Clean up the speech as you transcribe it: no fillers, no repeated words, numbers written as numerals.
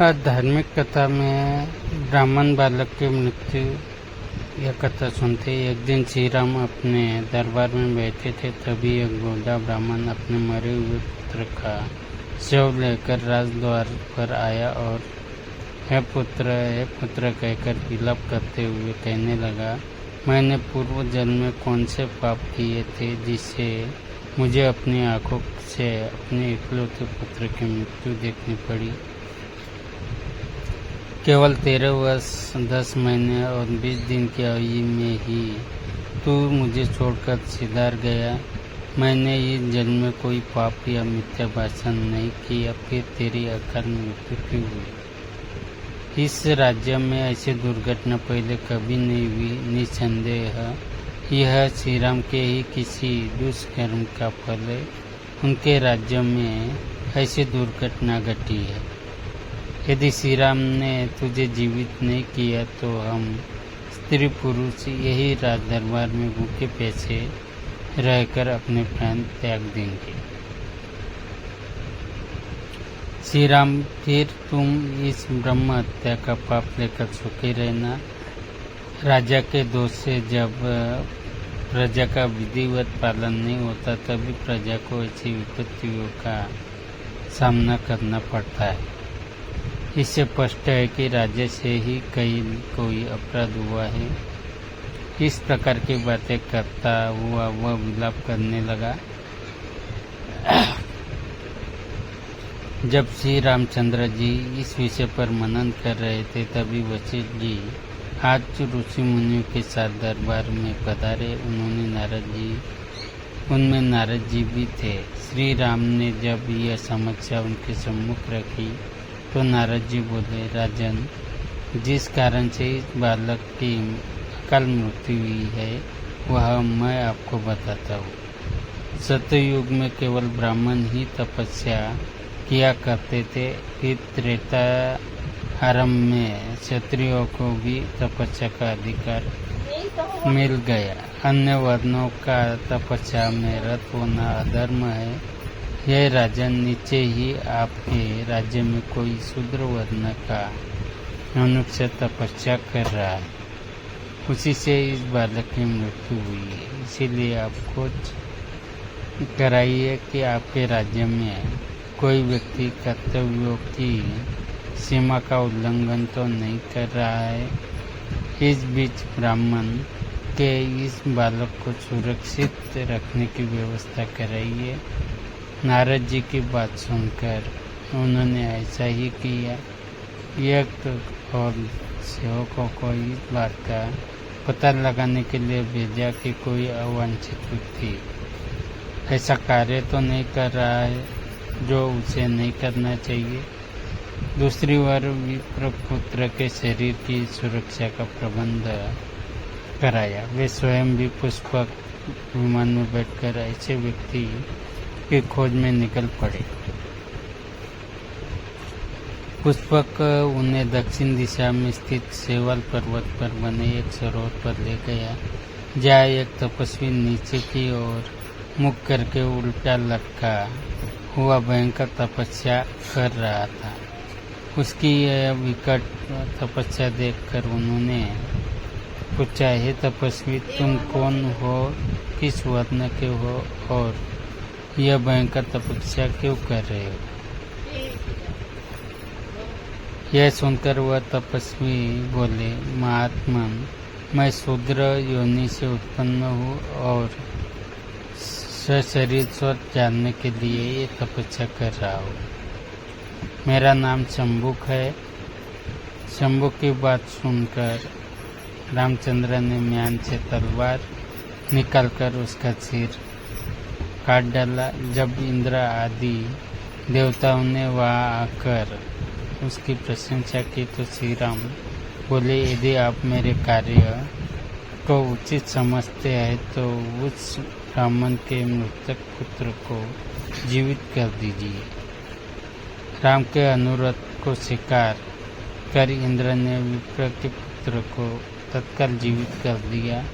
धार्मिक कथा में ब्राह्मण बालक की मृत्यु यह कथा सुनते एक दिन श्री राम अपने दरबार में बैठे थे। तभी एक बूढ़ा ब्राह्मण अपने मरे हुए पुत्र का शव लेकर राजद्वार पर आया और हे पुत्र कहकर विलाप करते हुए कहने लगा, मैंने पूर्व जन्म में कौन से पाप किए थे जिससे मुझे अपनी आंखों से अपने इकलौते पुत्र की मृत्यु देखनी पड़ी। केवल 13 वर्ष 10 महीने और 20 दिन की आयु में ही तू मुझे छोड़कर सिधार गया। मैंने इस जन्म में कोई पाप या मिथ्या भाषण नहीं किया, फिर तेरी अकाल मृत्यु क्यों हुई? इस राज्य में ऐसी दुर्घटना पहले कभी नहीं हुई। निसंदेह यह श्री राम के ही किसी दुष्कर्म का फल है। उनके राज्य में ऐसी दुर्घटना घटी है। यदि श्री राम ने तुझे जीवित नहीं किया तो हम स्त्री पुरुष यही राज दरबार में भूखे पैसे रहकर अपने प्राण त्याग देंगे। श्री राम, फिर तुम इस ब्रह्म हत्या का पाप लेकर सुखी रहना। राजा के दोष से जब प्रजा का विधिवत पालन नहीं होता तभी प्रजा को ऐसी विपत्तियों का सामना करना पड़ता है। इससे स्पष्ट है कि राज्य से ही कोई अपराध हुआ है। इस प्रकार की बातें करता हुआ वह विलाप करने लगा। जब श्री रामचंद्र जी इस विषय पर मनन कर रहे थे तभी वशिष्ठ जी आज ऋषि मुनियों के साथ दरबार में पधारे। उनमें नारद जी भी थे। श्री राम ने जब यह समस्या उनके सम्मुख रखी तो नारद जी बोले, राजन, जिस कारण से इस बालक की अकाल मृत्यु हुई है वह मैं आपको बताता हूँ। सत्ययुग में केवल ब्राह्मण ही तपस्या किया करते थे। फिर त्रेता आरंभ में क्षत्रियों को भी तपस्या का अधिकार मिल गया। अन्य वर्णों का तपस्या में रत होना अधर्म है। यह राजन, नीचे ही आपके राज्य में कोई शूद्र वर्ण का मनुष्य तपस्या कर रहा है, उसी से इस बालक की मृत्यु हुई है। इसीलिए आप खोज कराइए कि आपके राज्य में कोई व्यक्ति कर्तव्यों की सीमा का उल्लंघन तो नहीं कर रहा है। इस बीच ब्राह्मण के इस बालक को सुरक्षित रखने की व्यवस्था कराइए। नारद जी की बात सुनकर उन्होंने ऐसा ही किया। एक और सेवकों को इस बात का पता लगाने के लिए भेजा कि कोई अवांछित व्यक्ति ऐसा कार्य तो नहीं कर रहा है जो उसे नहीं करना चाहिए। दूसरी ओर विप्र पुत्र के शरीर की सुरक्षा का प्रबंध कराया। वे स्वयं भी पुष्पक विमान में बैठकर ऐसे व्यक्ति की खोज में निकल पड़े। पुष्पक उन्हें दक्षिण दिशा में स्थित सेवाल पर्वत पर बने एक सरोवर पर ले गया, जहाँ एक तपस्वी नीचे की ओर मुख करके उल्टा लटका हुआ भयंकर तपस्या कर रहा था। उसकी यह विकट तपस्या देखकर उन्होंने पूछा, हे तपस्वी, तुम कौन हो, किस वर्ण के हो और यह भयंकर तपस्या क्यों कर रहे हो? यह सुनकर वह तपस्वी बोले, महात्मन, मैं शूद्र योनि से उत्पन्न हूँ और सशरीर स्वर्ग जानने के लिए ये तपस्या कर रहा हूँ। मेरा नाम शंभुक है। शंभुक की बात सुनकर रामचंद्र ने म्यान से तलवार निकालकर उसका सिर काट डाला। जब इंद्र आदि देवताओं ने वहां आकर उसकी प्रशंसा की तो श्री राम बोले, यदि आप मेरे कार्य को उचित समझते हैं तो उस ब्राह्मण के मृतक पुत्र को जीवित कर दीजिए। राम के अनुरोध को स्वीकार कर इंद्र ने विप्र के पुत्र को तत्काल जीवित कर दिया।